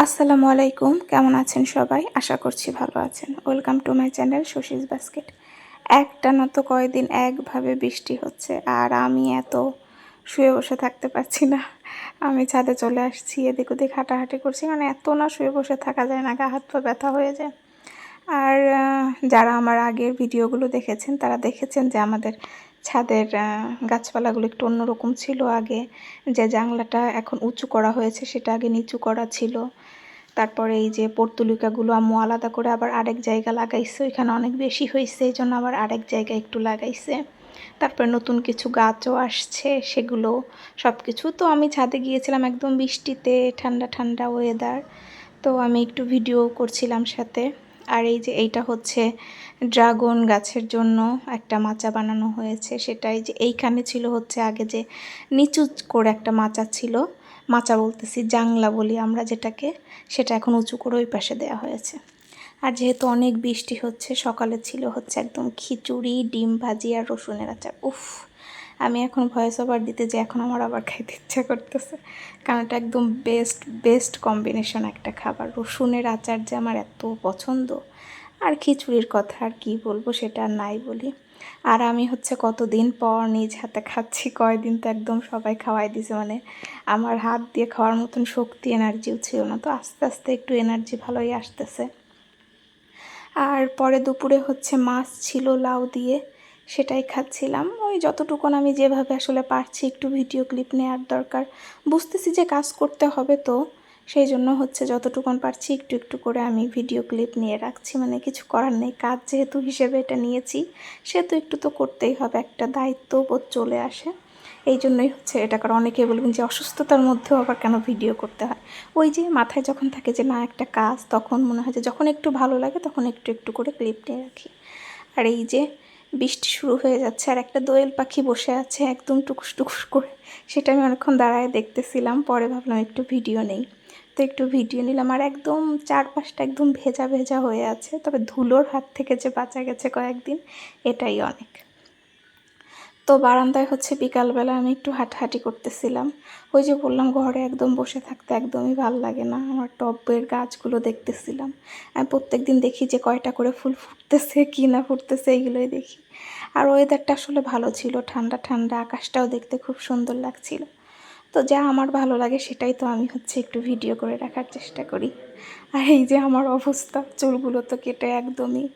আসসালামু আলাইকুম, কেমন আছেন সবাই? আশা করছি ভালো আছেন। Welcome to my channel Shashi's basket. একটানা তো কয়দিন একভাবে বৃষ্টি হচ্ছে, আর আমি এত শুয়ে বসে থাকতে পারছি না। আমি ছাদে চলে আসছি, এদিক ওদিক হাঁটাহাঁটি করছি, মানে এত না শুয়ে বসে থাকা যায় না, গা হাত পা ব্যথা হয়ে যায়। আর যারা আমার আগের ভিডিওগুলো দেখেছেন তারা দেখেছেন যে আমাদের ছাদের গাছপালাগুলো একটু অন্যরকম ছিল। আগে যে জানলাটা এখন উঁচু করা হয়েছে সেটা আগে নিচু করা ছিল। তারপরে এই যে পর্তুলিকাগুলো আম্মু আলাদা করে আবার আরেক জায়গা লাগাইছে, ওইখানে অনেক বেশি হয়েছে, এই জন্য আবার আরেক জায়গায় একটু লাগাইছে। তারপরে নতুন কিছু গাছও আসছে, সেগুলো সব কিছু। তো আমি ছাদে গিয়েছিলাম একদম বৃষ্টিতে, ঠান্ডা ঠান্ডা ওয়েদার। তো আমি একটু ভিডিও করছিলাম সাথে। আর এই যে এইটা হচ্ছে ড্রাগন গাছের জন্য একটা মাচা বানানো হয়েছে। সেটাই যে এইখানে ছিল হচ্ছে আগে যে নিচু করে একটা মাচা ছিল, মাচা বলতেছি জাংলা বলি আমরা যেটাকে, সেটা এখন উঁচু করে ওই পাশে দেওয়া হয়েছে। আর যেহেতু অনেক বৃষ্টি হচ্ছে, সকালে ছিল হচ্ছে একদম খিচুড়ি, ডিম ভাজি আর রসুনের আচার। উফ, আমি এখন ভয়েস ওভার দিতে যে এখন আমার আবার খাইতে ইচ্ছা করতেছে, কারণ এটা একদম বেস্ট কম্বিনেশন একটা খাবার। রসুনের আচার যে আমার এত পছন্দ, আর খিচুড়ির কথা আর কি বলবো, সেটা আর নাই বলি। আর আমি হচ্ছে কতদিন পর নিজ হাতে খাচ্ছি, কয়দিন তো একদম সবাই খাওয়াই দিছে, মানে আমার হাত দিয়ে খাওয়ার মতন শক্তি এনার্জিও ছিল না। তো আস্তে আস্তে একটু এনার্জি ভালোই আসতেছে। আর পরে দুপুরে হচ্ছে মাছ ছিল লাউ দিয়ে, সেটাই খাচ্ছিলাম। ওই যতটুকুন আমি যেভাবে আসলে পারছি একটু ভিডিও ক্লিপ নেওয়ার দরকার, বুঝতেছি যে কাজ করতে হবে, তো সেই জন্য হচ্ছে যতটুকুন পারছি একটু একটু করে আমি ভিডিও ক্লিপ নিয়ে রাখছি। মানে কিছু করার নেই, কাজ যেহেতু হিসেবে এটা নিয়েছি, সেহেতু একটু তো করতেই হবে, একটা দায়িত্ববোধ চলে আসে। এই জন্যই হচ্ছে এটা করা। অনেকে বলবেন যে অসুস্থতার মধ্যেও আবার কেন ভিডিও করতে হয়। ওই যে মাথায় যখন থাকে যে না একটা কাজ, তখন মনে হয় যে যখন একটু ভালো লাগে তখন একটু একটু করে ক্লিপ নিয়ে রাখি। আর এই যে বৃষ্টি শুরু হয়ে যাচ্ছে, আর একটা দোয়েল পাখি বসে আছে একদম টুকুস টুকুস করে, সেটা আমি অনেকক্ষণ দাঁড়ায় দেখতেছিলাম। পরে ভাবলাম একটু ভিডিও নেই, তো একটু ভিডিও নিলাম। আর একদম চারপাশটা একদম ভেজা ভেজা হয়ে আছে, তবে ধুলোর হাত থেকে যে বাঁচা গেছে কয়েকদিন, এটাই অনেক। তো বারান্দায় হচ্ছে বিকালবেলা আমি একটু হাঁটাহাঁটি করতেছিলাম। ওই যে বললাম ঘরে একদম বসে থাকতে একদমই ভালো লাগে না, আমার টবের গাছগুলো দেখতেছিলাম। আমি প্রত্যেকদিন দেখি যে কয়টা করে ফুল ফুটতেছে কি না ফুটতেছে, এইগুলোই দেখি। আর ওয়েদারটা আসলে ভালো ছিল, ঠান্ডা ঠান্ডা, আকাশটাও দেখতে খুব সুন্দর লাগছিল। তো যা আমার ভালো লাগে সেটাই তো আমি হচ্ছে একটু ভিডিও করে রাখার চেষ্টা করি। আর এই যে আমার অবস্থা, চুলগুলো তো কেটে একদমই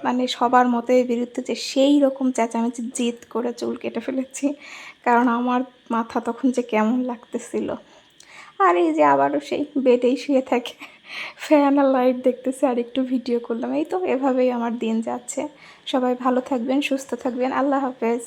মানে সবার মতের বিরুদ্ধে যে সেই রকম চেঁচামেচি জিদ করে চুল কেটে ফেলেছি, কারণ আমার মাথা তখন যে কেমন লাগতেছিল। আর এই যে আবারও সেই বেডেই শুয়ে থাকে, ফ্যান আর লাইট দেখতেছে আর একটু ভিডিও করলাম। এই তো এভাবেই আমার দিন যাচ্ছে। সবাই ভালো থাকবেন, সুস্থ থাকবেন, আল্লাহ হাফেজ।